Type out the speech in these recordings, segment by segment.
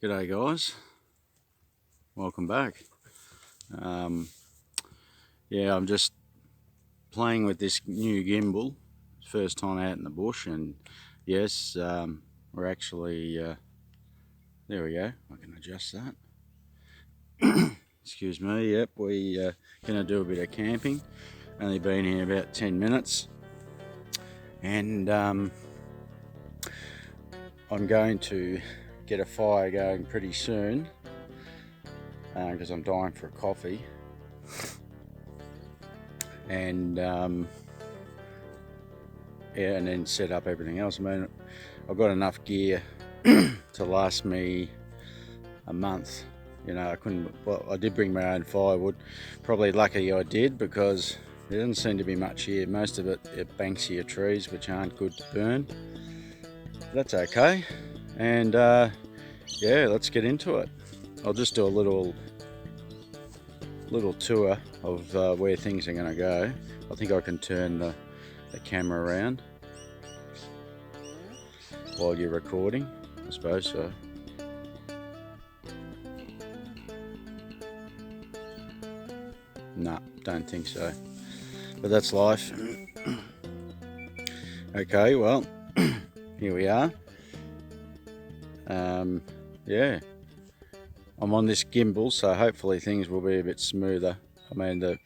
G'day guys, welcome back. Yeah, I'm just playing with this new gimbal. First time out in the bush, and yes, we're actually, there we go, I can adjust that. Excuse me, yep, we're going to do a bit of camping. Only been here about 10 minutes. And I'm going to get a fire going pretty soon because I'm dying for a coffee. And yeah, and then set up everything else. I mean, I've got enough gear to last me a month. You know, I did bring my own firewood. Probably lucky I did, because there doesn't seem to be much here. Most of it are Banksia trees, which aren't good to burn. That's okay. And yeah, let's get into it. I'll just do a little tour of where things are going to go. I think I can turn the camera around while you're recording. I suppose so. No, don't think so. But that's life. Okay, well, here we are. Yeah, I'm on this gimbal, so hopefully things will be a bit smoother. I mean, the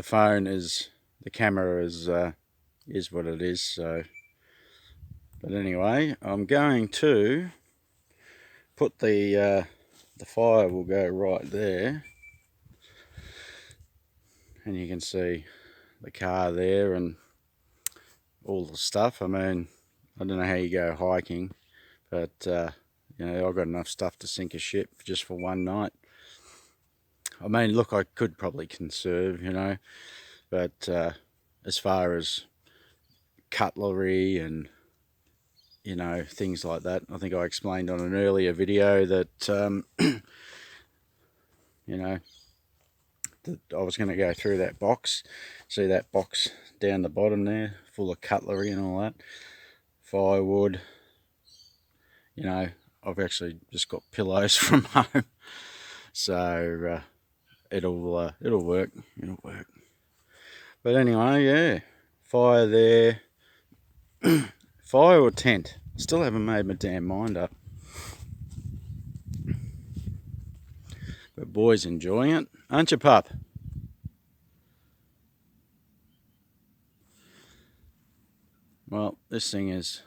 phone is, the camera is what it is. So, but anyway, I'm going to put the fire will go right there, and you can see the car there and all the stuff. I mean, I don't know how you go hiking, but you know, I've got enough stuff to sink a ship just for one night. I mean, look, I could probably conserve, you know, but as far as cutlery and, you know, things like that, I think I explained on an earlier video that you know, that I was going to go through that box. See that box down the bottom there, full of cutlery and all that, firewood. You know, I've actually just got pillows from home, so it'll work. It'll work. But anyway, yeah, fire there. Fire or tent? I still haven't made my damn mind up. But boy's enjoying it, aren't you, pup? Well, this thing is,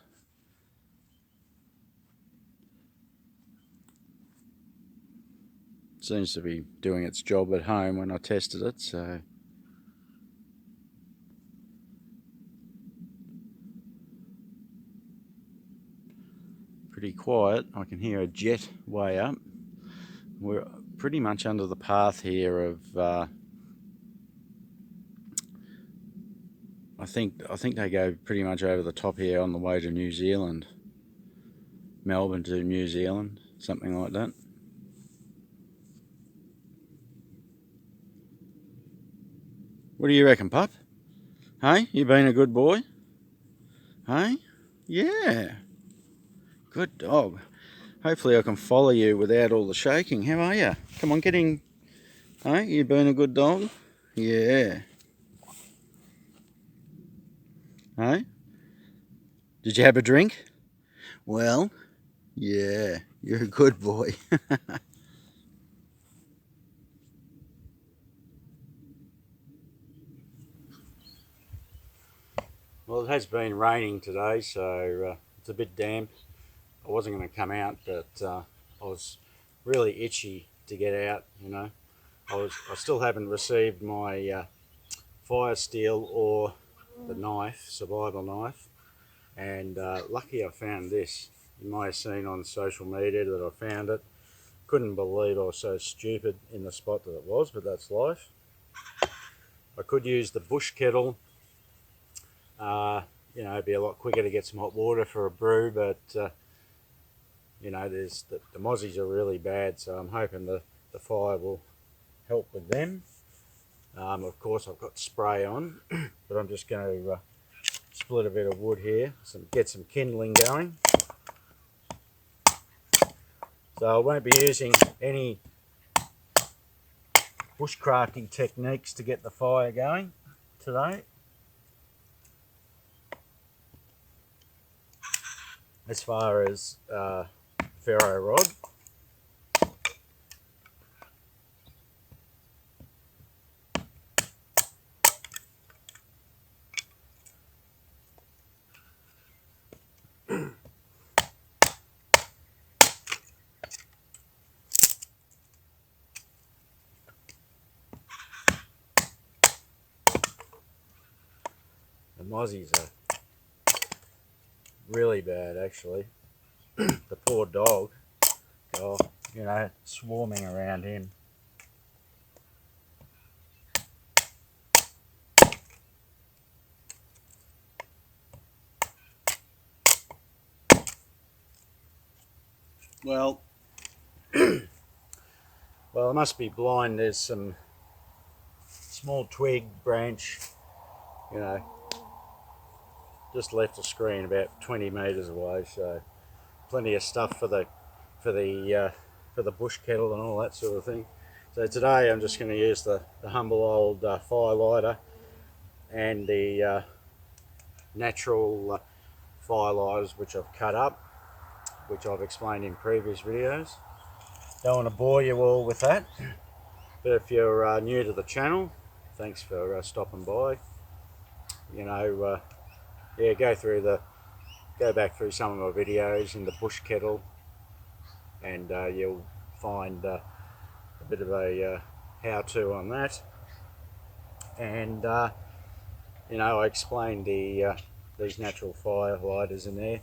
seems to be doing its job at home when I tested it, so pretty quiet. I can hear a jet way up. We're pretty much under the path here of I think they go pretty much over the top here on the way to New Zealand. Melbourne to New Zealand, something like that. What do you reckon, pup? Hey, you been a good boy? Hey? Yeah. Good dog. Hopefully I can follow you without all the shaking. How are you? Come on, get in. Hey, you been a good dog? Yeah. Hey? Did you have a drink? Well, yeah, you're a good boy. Well, it has been raining today, so it's a bit damp. I wasn't going to come out, but I was really itchy to get out, you know. I still haven't received my fire steel or the knife, survival knife, and lucky I found this. You might have seen on social media that I found it. Couldn't believe I was so stupid in the spot that it was, but that's life. I could use the bush kettle. You know, it'd be a lot quicker to get some hot water for a brew, but you know, there's the mozzies are really bad, so I'm hoping the fire will help with them. Of course, I've got spray on, but I'm just going to split a bit of wood here, get some kindling going. So I won't be using any bushcrafting techniques to get the fire going today. As far as ferro rod. The mozzies are really bad, actually. The poor dog, oh, you know, swarming around him. Well, I must be blind. There's some small twig branch, you know, just left the screen about 20 metres away. So plenty of stuff for the bush kettle and all that sort of thing. So today I'm just going to use the humble old fire lighter and the natural fire lighters which I've cut up, which I've explained in previous videos. Don't want to bore you all with that, but if you're new to the channel, thanks for stopping by. You know, yeah, go back through some of my videos in the bush kettle, and you'll find a bit of a how-to on that. And you know, I explained these natural fire lighters in there.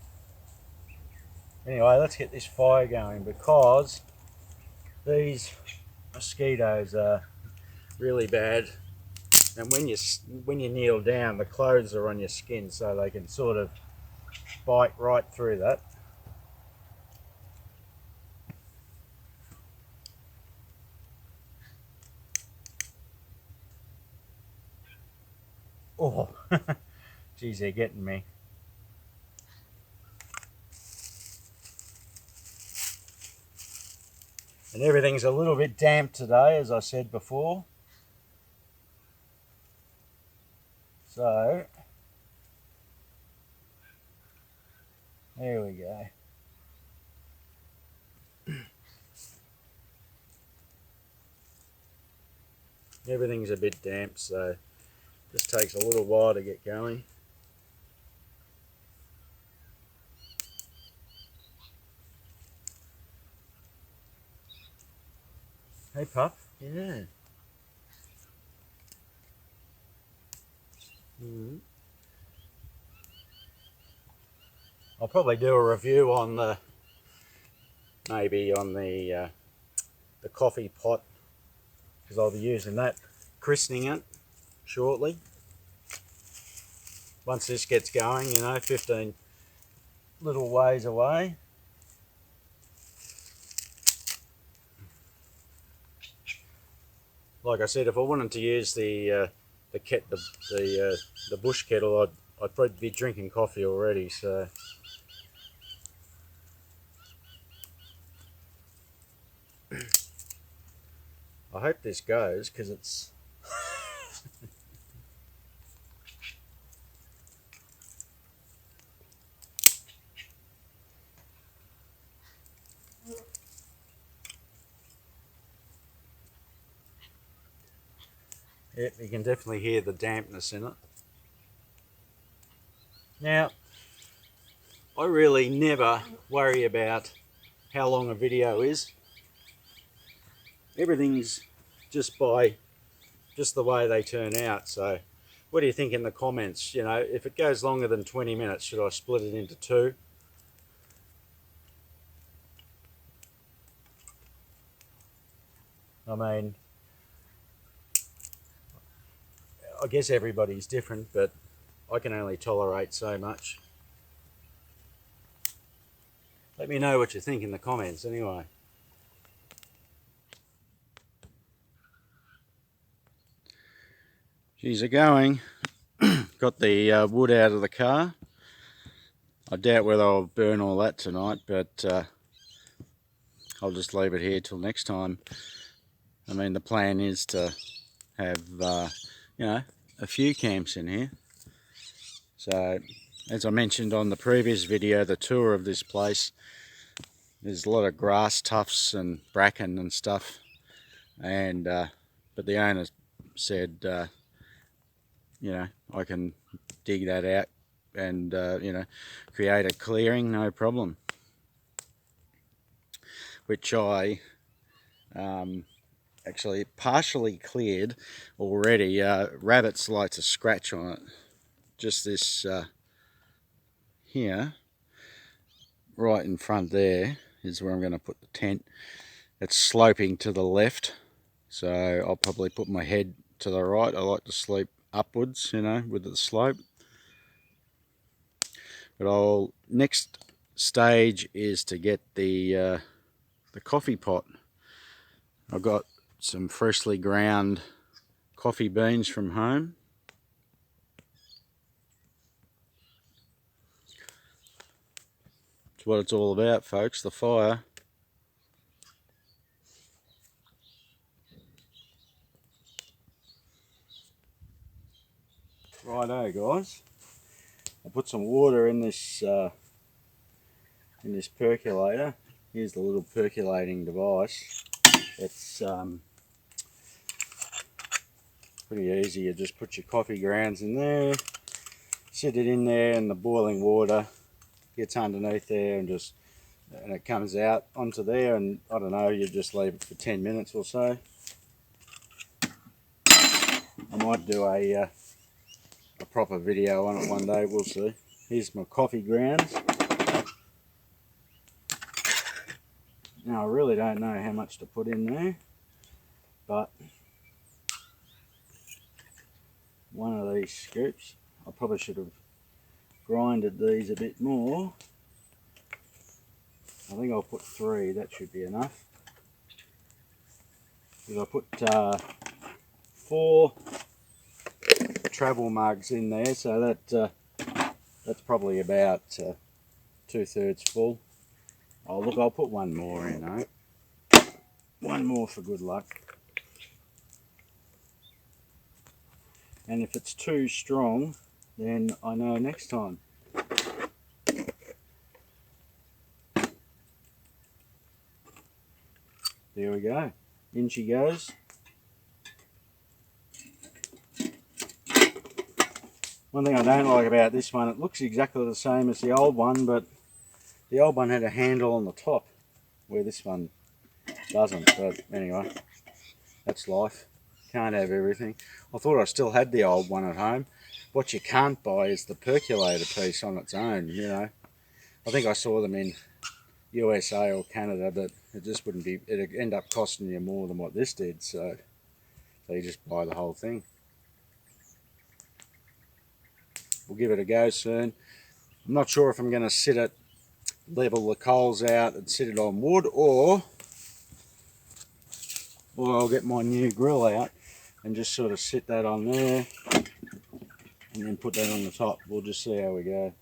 Anyway, let's get this fire going, because these mosquitoes are really bad, and when you kneel down, the clothes are on your skin, so they can sort of bite right through that. Oh, geez, they're getting me. And everything's a little bit damp today, as I said before. So, there we go. Everything's a bit damp, so just takes a little while to get going. Hey, pup. Yeah. I'll probably do a review on maybe on the coffee pot, because I'll be using that, christening it shortly. Once this gets going, you know, 15 little ways away. Like I said, if I wanted to use the bush kettle, I'd probably be drinking coffee already. So I hope this goes, because it's yep, you can definitely hear the dampness in it. Now, I really never worry about how long a video is. Everything's just the way they turn out. So what do you think in the comments? You know, if it goes longer than 20 minutes, should I split it into two? I mean, I guess everybody's different, but I can only tolerate so much. Let me know what you think in the comments anyway. Geez, they're going. Got the wood out of the car. I doubt whether I'll burn all that tonight, but I'll just leave it here till next time. I mean, the plan is to have, you know, a few camps in here. So, as I mentioned on the previous video, the tour of this place, there's a lot of grass tufts and bracken and stuff. And but the owner said, you know, I can dig that out and, you know, create a clearing, no problem. Which I actually partially cleared already. Rabbits like to scratch on it. Just this here, right in front there, is where I'm going to put the tent. It's sloping to the left, so I'll probably put my head to the right. I like to sleep upwards, you know, with the slope. But next stage is to get the coffee pot. I've got some freshly ground coffee beans from home. It's what it's all about, folks, the fire. Righto, guys. I put some water in this percolator. Here's the little percolating device. It's pretty easy. You just put your coffee grounds in there, sit it in there, and the boiling water gets underneath there, and it comes out onto there, and I don't know, you just leave it for 10 minutes or so. I might do a proper video on it one day, we'll see. Here's my coffee grounds. Now I really don't know how much to put in there, but one of these scoops, I probably should have grinded these a bit more. I think I'll put 3, that should be enough. Because I put 4 travel mugs in there, so that's probably about 2/3 full. Oh look, I'll put one more in, eh? One more for good luck. And if it's too strong, then I know next time. There we go. In she goes. One thing I don't like about this one, it looks exactly the same as the old one, but the old one had a handle on the top, where this one doesn't. But anyway, that's life. Can't have everything. I thought I still had the old one at home. What you can't buy is the percolator piece on its own, you know. I think I saw them in USA or Canada, but it just wouldn't be, it'd end up costing you more than what this did, so you just buy the whole thing. We'll give it a go soon. I'm not sure if I'm going to level the coals out and sit it on wood, or I'll get my new grill out and just sort of sit that on there and then put that on the top. We'll just see how we go.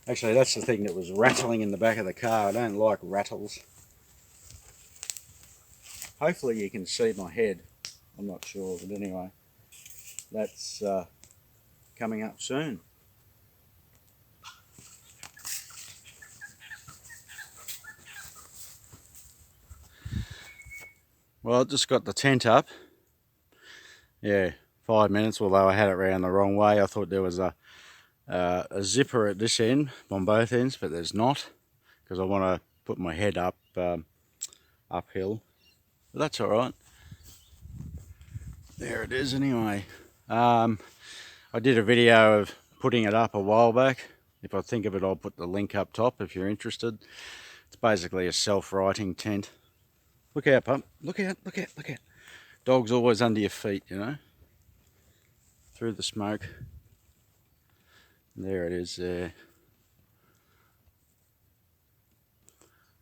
Actually, that's the thing that was rattling in the back of the car. I don't like rattles. Hopefully you can see my head. I'm not sure, but anyway, that's coming up soon. Well, I just got the tent up. Yeah, 5 minutes, although I had it round the wrong way. I thought there was a zipper at this end, on both ends, but there's not, because I want to put my head up uphill. But that's all right. There it is anyway. I did a video of putting it up a while back. If I think of it, I'll put the link up top if you're interested. It's basically a self-righting tent. Look out, pup. Look out, look out, look out. Dog's always under your feet, you know. Through the smoke. There it is there.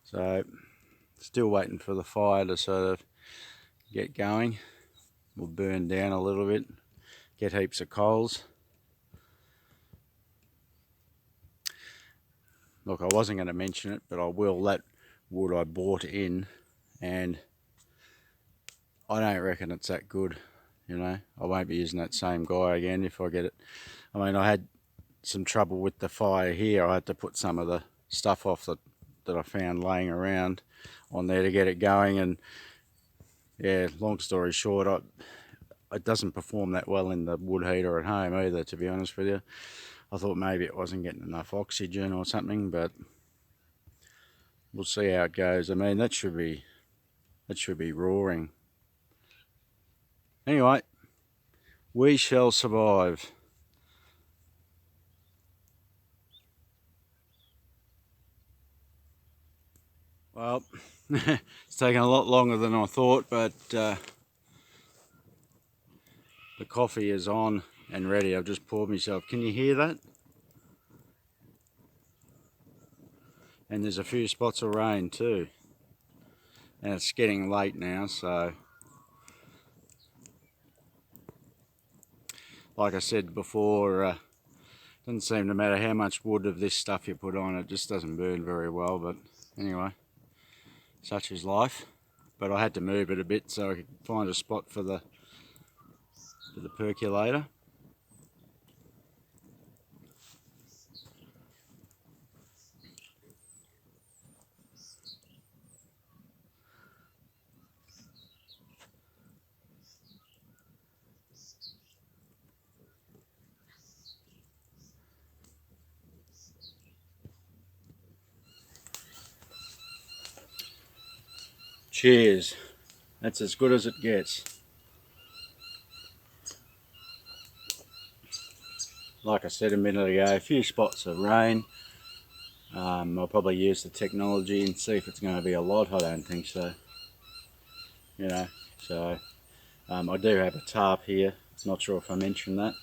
So, still waiting for the fire to sort of get going. We'll burn down a little bit, get heaps of coals. Look, I wasn't going to mention it, but I will. That wood I bought in, and I don't reckon it's that good. You know, I won't be using that same guy again if I get it. I mean, I had some trouble with the fire here. I had to put some of the stuff off that I found laying around on there to get it going, and yeah, long story short, it doesn't perform that well in the wood heater at home either, to be honest with you. I thought maybe it wasn't getting enough oxygen or something, but we'll see how it goes. I mean, that should be roaring. Anyway, we shall survive. Well, it's taken a lot longer than I thought, but the coffee is on and ready. I've just poured myself. Can you hear that? And there's a few spots of rain too. And it's getting late now, so like I said before, doesn't seem to matter how much wood of this stuff you put on, it just doesn't burn very well. But anyway, such is life. But I had to move it a bit so I could find a spot for the percolator. Cheers. That's as good as it gets. Like I said a minute ago, a few spots of rain. I'll probably use the technology and see if it's going to be a lot. I don't think so. You know, so I do have a tarp here. Not sure if I mentioned that.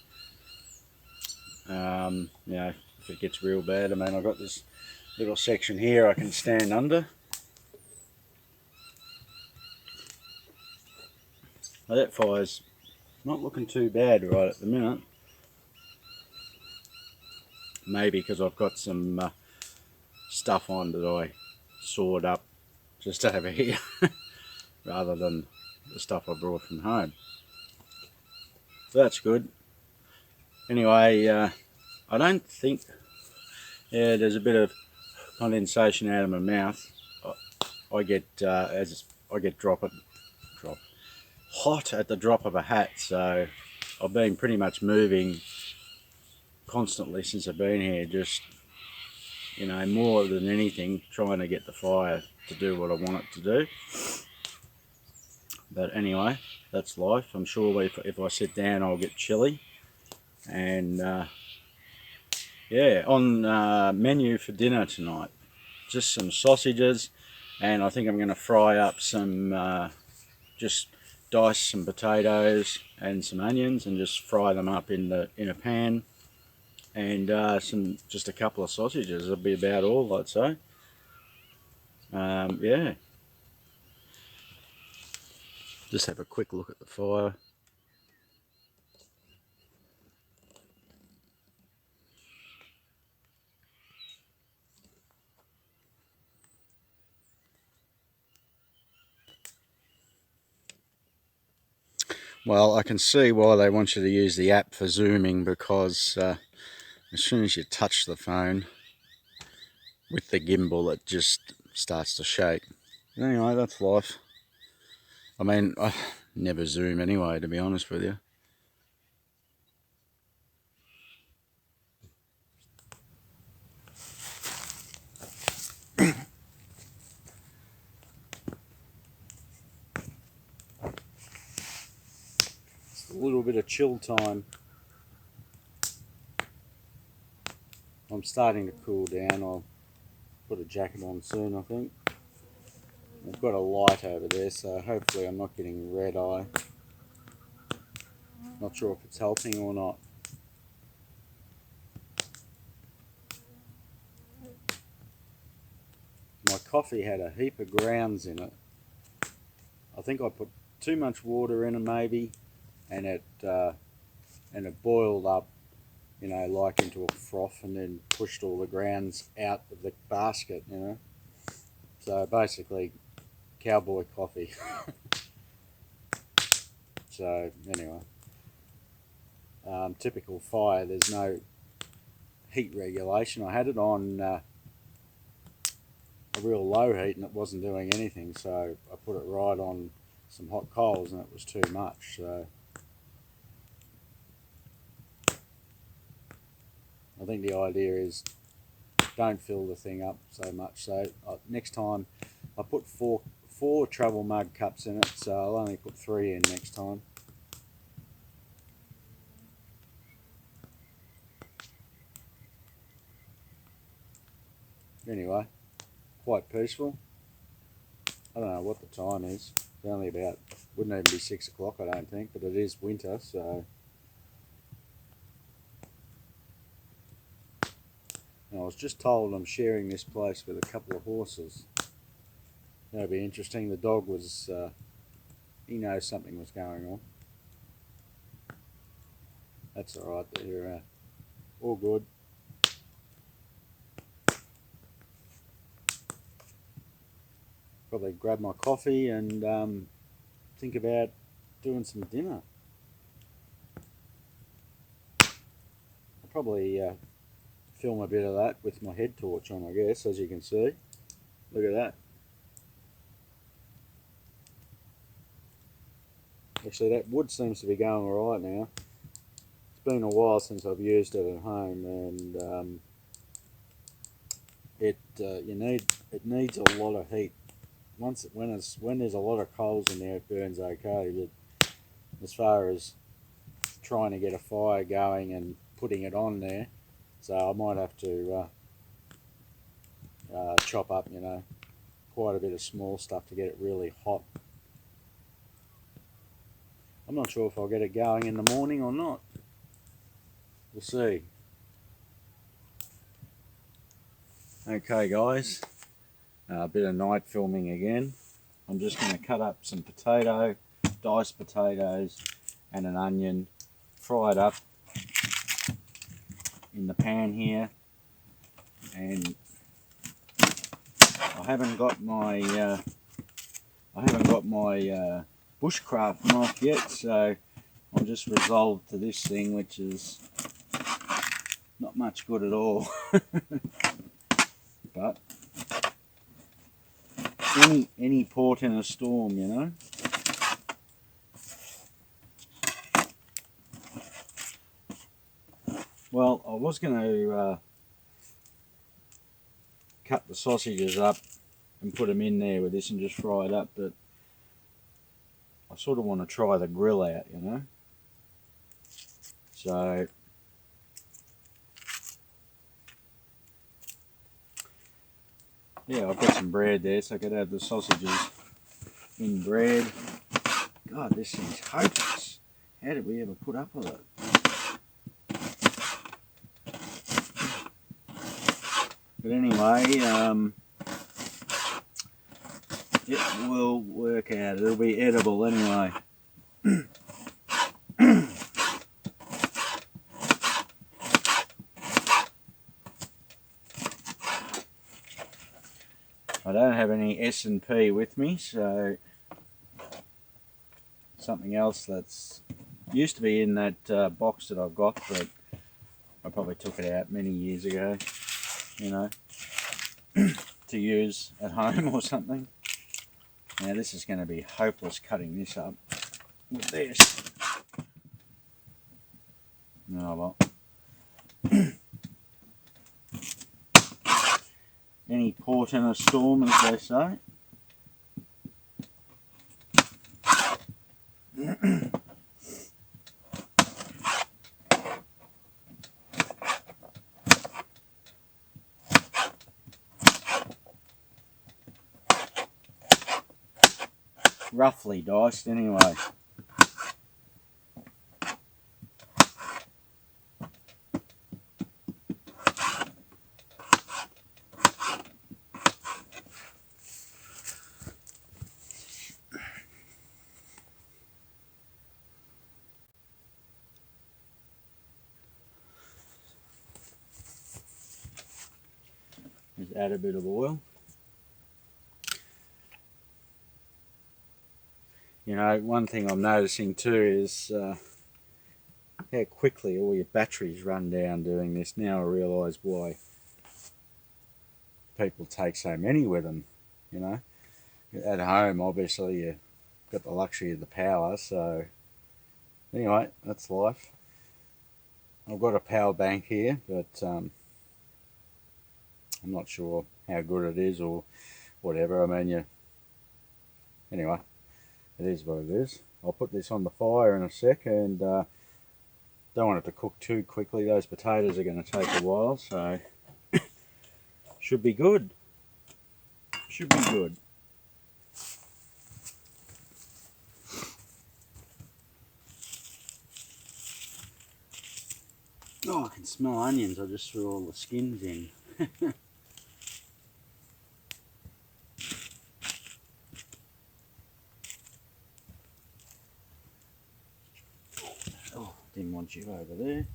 You know, if it gets real bad, I mean, I've got this little section here I can stand under. Now that fire's not looking too bad right at the minute. Maybe because I've got some stuff on that I sawed up just over here rather than the stuff I brought from home. So that's good. Anyway, I don't think, yeah, there's a bit of condensation out of my mouth. I get hot at the drop of a hat, so I've been pretty much moving constantly since I've been here, just, you know, more than anything trying to get the fire to do what I want it to do. But anyway, that's life. I'm sure if I sit down I'll get chilly. And yeah, on menu for dinner tonight, just some sausages, and I think I'm going to fry up some, just dice some potatoes and some onions and just fry them up in a pan, and just a couple of sausages. That'll be about all, I'd say. Yeah. Just have a quick look at the fire. Well, I can see why they want you to use the app for zooming, because as soon as you touch the phone with the gimbal, it just starts to shake. But anyway, that's life. I mean, I never zoom anyway, to be honest with you. It's a little bit of chill time. I'm starting to cool down. I'll put a jacket on soon, I think. I've got a light over there, so hopefully I'm not getting red eye. Not sure if it's helping or not. My coffee had a heap of grounds in it. I think I put too much water in it maybe, and it boiled up, you know, like into a froth, and then pushed all the grounds out of the basket, you know. So basically, cowboy coffee. So anyway, typical fire, there's no heat regulation. I had it on a real low heat and it wasn't doing anything, so I put it right on some hot coals and it was too much. So I think the idea is don't fill the thing up so much. So next time I put four travel mug cups in it, so I'll only put 3 in next time. Anyway, quite peaceful. I don't know what the time is. It's only about, wouldn't even be 6 o'clock I don't think, but it is winter, so. And I was just told I'm sharing this place with a couple of horses. That'll be interesting. The dog was, he knows something was going on. That's alright, they're all good. Probably grab my coffee and think about doing some dinner. I'll probably film a bit of that with my head torch on, I guess, as you can see. Look at that. Actually, that wood seems to be going alright now. It's been a while since I've used it at home, and it needs a lot of heat. When there's a lot of coals in there, it burns okay. But as far as trying to get a fire going and putting it on there, so I might have to chop up, quite a bit of small stuff to get it really hot. I'm not sure if I'll get it going in the morning or not. We'll see. Okay guys, a bit of night filming again. I'm just going to cut up some diced potatoes and an onion, fry it up in the pan here, and I haven't got my bushcraft knife yet, so I'm just resolved to this thing, which is not much good at all. But any port in a storm, Well, I was going to cut the sausages up and put them in there with this and just fry it up, but I sort of want to try the grill out, So yeah, I've got some bread there, so I could have the sausages in bread. God, this thing's hopeless. How did we ever put up with it? But anyway, it will work out. It'll be edible anyway. I don't have any S&P with me, so something else that's used to be in that box that I've got, but I probably took it out many years ago, to use at home or something. Now this is going to be hopeless cutting this up with this. Oh well. Any port in a storm, as they say. Roughly diced anyway. Just add a bit of oil. You know, one thing I'm noticing too is how quickly all your batteries run down doing this. Now I realise why people take so many with them, you know. At home, obviously, you've got the luxury of the power, so anyway, that's life. I've got a power bank here, but I'm not sure how good it is or whatever. I mean, anyway, it is what it is. I'll put this on the fire in a sec, and don't want it to cook too quickly. Those potatoes are going to take a while, so should be good. Should be good. Oh, I can smell onions. I just threw all the skins in. Oh, didn't want you over there.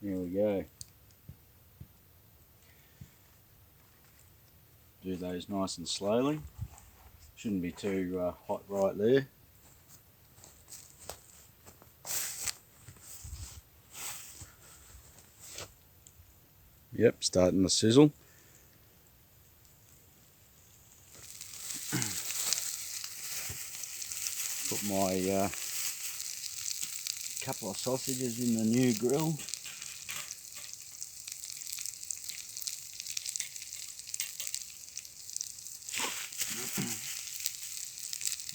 There we go. Do those nice and slowly. Shouldn't be too hot right there. Yep, starting to sizzle. Put my couple of sausages in the new grill.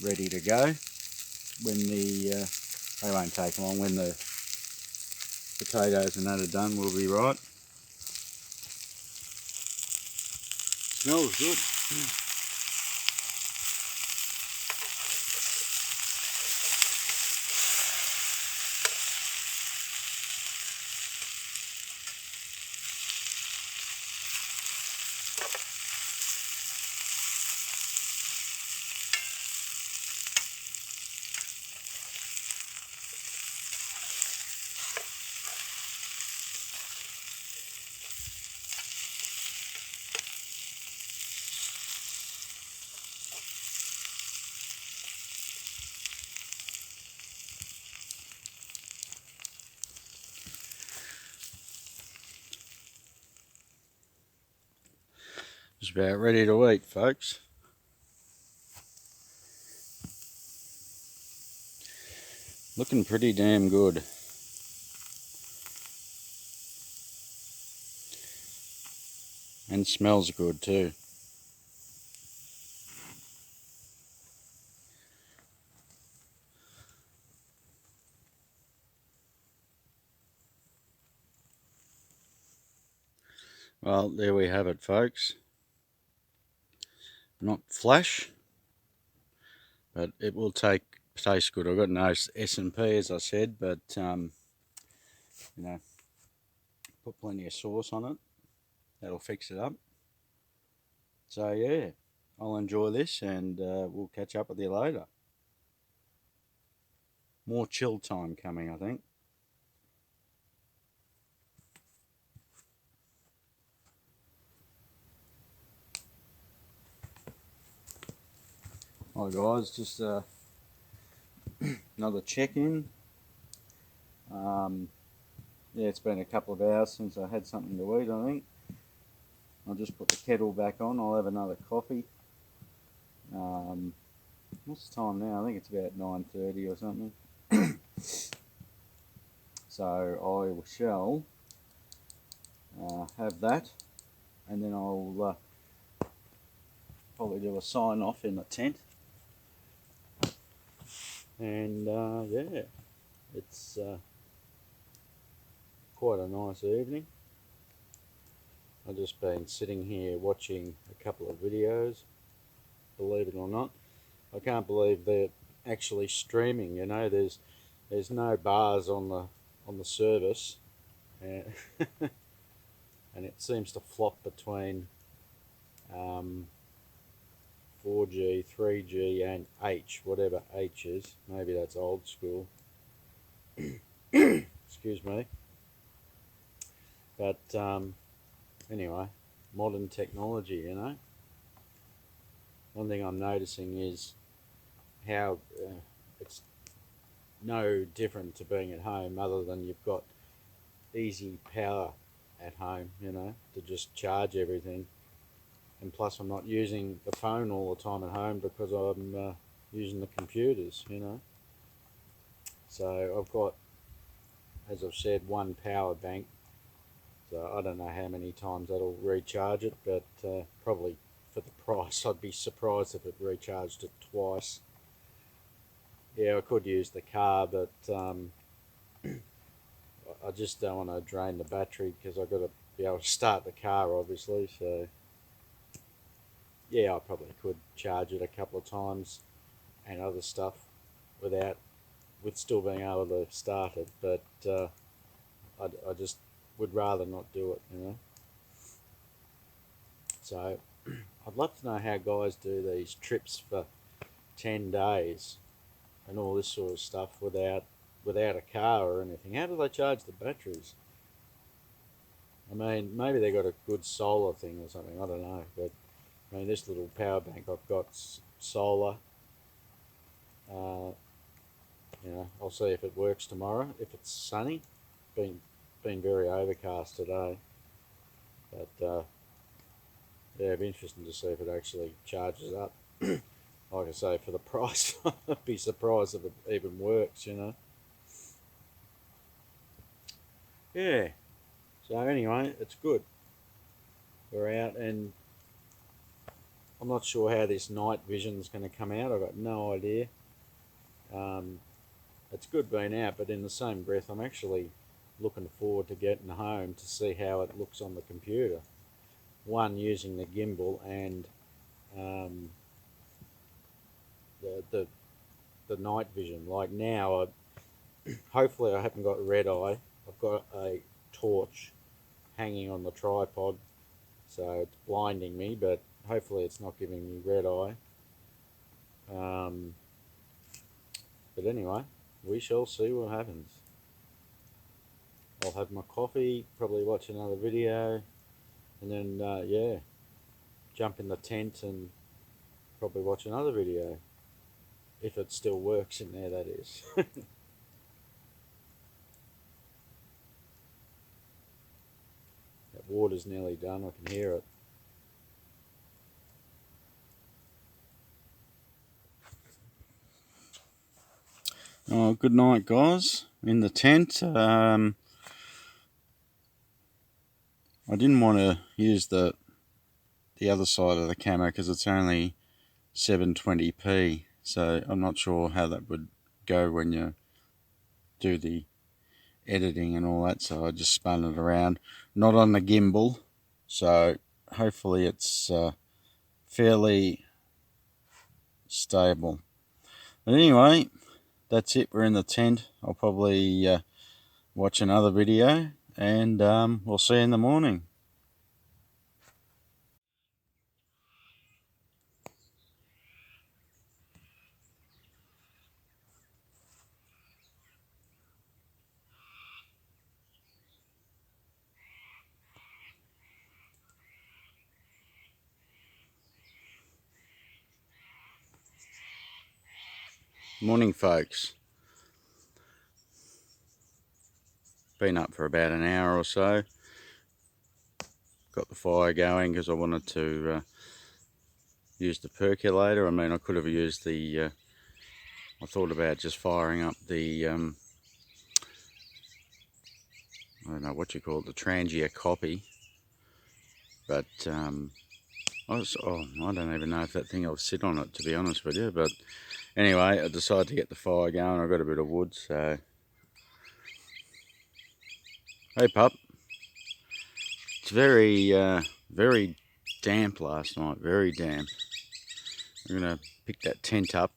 Ready to go when the they won't take long. When the potatoes and that are done, we'll be right. Smells good. Just about ready to eat, folks. Looking pretty damn good. And smells good too. Well, there we have it, folks. Not flash, but it will taste good. I've got no S&P, as I said, but you know, put plenty of sauce on it. That'll fix it up. So yeah, I'll enjoy this, and we'll catch up with you later. More chill time coming, I think. Hi guys, just another check-in. Yeah, it's been a couple of hours since I had something to eat, I think. I'll just put the kettle back on. I'll have another coffee. What's the time now? I think it's about 9:30 or something. So I shall have that, and then I'll probably do a sign off in the tent. And yeah, it's quite a nice evening. I've just been sitting here watching a couple of videos, believe it or not. I can't believe they're actually streaming. You know, there's no bars on the service, and, and it seems to flop between 4G, 3G, and H, whatever H is. Maybe that's old school. Excuse me. But anyway, modern technology, you know. One thing I'm noticing is how it's no different to being at home, other than you've got easy power at home, you know, to just charge everything. And plus I'm not using the phone all the time at home because I'm using the computers, you know. So I've got, as I've said, one power bank. So I don't know how many times that'll recharge it, but probably for the price I'd be surprised if it recharged it twice. Yeah, I could use the car, but I just don't want to drain the battery because I've got to be able to start the car, obviously. So yeah, I probably could charge it a couple of times and other stuff with still being able to start it, but I just would rather not do it, you know. So I'd love to know how guys do these trips for 10 days and all this sort of stuff without a car or anything. How do they charge the batteries? I mean, maybe they got a good solar thing or something, I don't know. But I mean, this little power bank I've got solar. You know, I'll see if it works tomorrow. If it's sunny, been very overcast today. But yeah, it'd be interesting to see if it actually charges up. Like I say, for the price, I'd be surprised if it even works, you know. Yeah. So anyway, it's good. We're out, and I'm not sure how this night vision's going to come out. I've got no idea. It's good being out, but in the same breath, I'm actually looking forward to getting home to see how it looks on the computer. One, using the gimbal, and the night vision. Like now, hopefully I haven't got red eye. I've got a torch hanging on the tripod, so it's blinding me, but hopefully it's not giving me red eye. But anyway, we shall see what happens. I'll have my coffee, probably watch another video, and then yeah, jump in the tent and probably watch another video, if it still works in there, that is. That water's nearly done, I can hear it. Oh, good night, guys. In the tent. I didn't want to use the other side of the camera because it's only 720p, so I'm not sure how that would go when you do the editing and all that, so I just spun it around. Not on the gimbal, so hopefully it's fairly stable. But anyway, that's it. We're in the tent. I'll probably watch another video, and we'll see you in the morning. Morning, folks. Been up for about an hour or so. Got the fire going because I wanted to use the percolator. I mean, I could have used the I thought about just firing up the I don't know what you call it, the Trangia copy, but I don't even know if that thing will sit on it, to be honest with you. But anyway, I decided to get the fire going. I've got a bit of wood, so hey pup. It's very damp last night, very damp. I'm gonna pick that tent up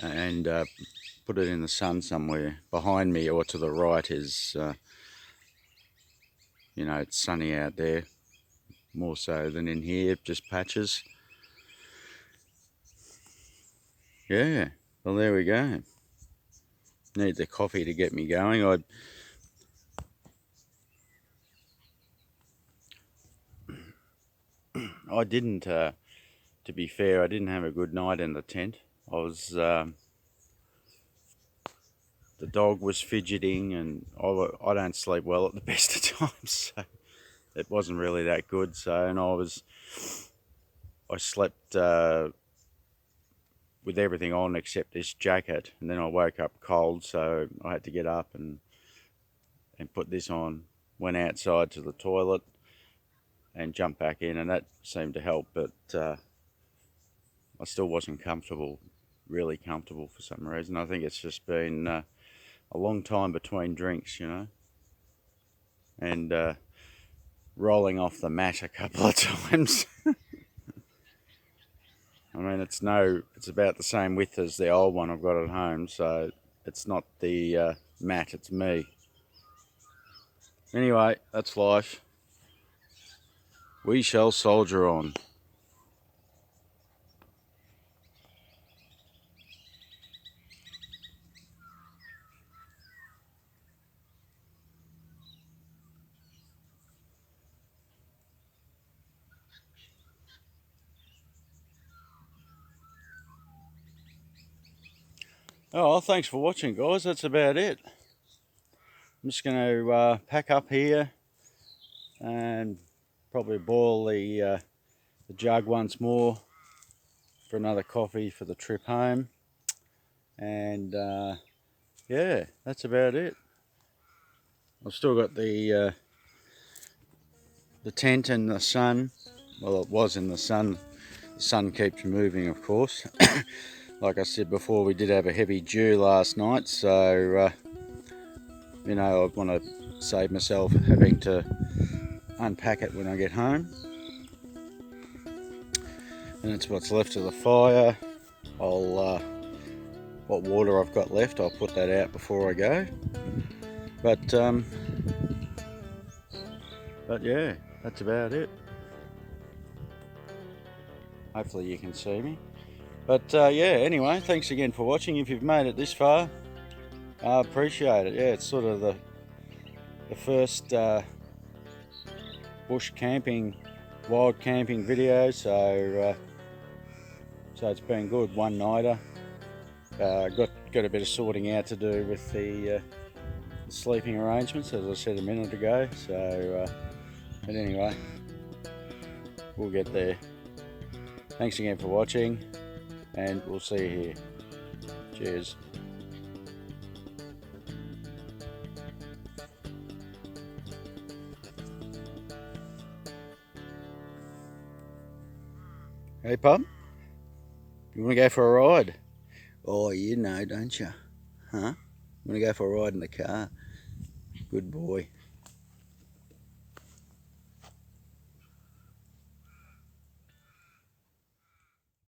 and put it in the sun somewhere. Behind me or to the right is you know, it's sunny out there, more so than in here, just patches. Yeah, well, there we go. Need the coffee to get me going. I didn't, to be fair, I didn't have a good night in the tent. I was, the dog was fidgeting, and I don't sleep well at the best of times, so it wasn't really that good. So, and I slept with everything on except this jacket, and then I woke up cold, so I had to get up and put this on. Went outside to the toilet and jumped back in, and that seemed to help, but I still wasn't really comfortable for some reason. I think it's just been a long time between drinks, you know, and rolling off the mat a couple of times. I mean, it's about the same width as the old one I've got at home, so it's not the mat, it's me. Anyway, that's life. We shall soldier on. Oh, well, thanks for watching, guys. That's about it. I'm just going to pack up here and probably boil the jug once more for another coffee for the trip home. And yeah, that's about it. I've still got the tent in the sun. Well, it was in the sun. The sun keeps moving, of course. Like I said before, we did have a heavy dew last night, so you know, I want to save myself having to unpack it when I get home. And that's what's left of the fire. What water I've got left, I'll put that out before I go. But yeah, that's about it. Hopefully you can see me. But yeah, anyway, thanks again for watching. If you've made it this far, I appreciate it. Yeah, it's sort of the first bush camping, wild camping video, so it's been good. One nighter. Got a bit of sorting out to do with the sleeping arrangements, as I said a minute ago. So, but anyway, we'll get there. Thanks again for watching, and we'll see you here. Cheers. Hey, pup, you want to go for a ride? Oh, you know, don't you? Huh? Want to go for a ride in the car? Good boy.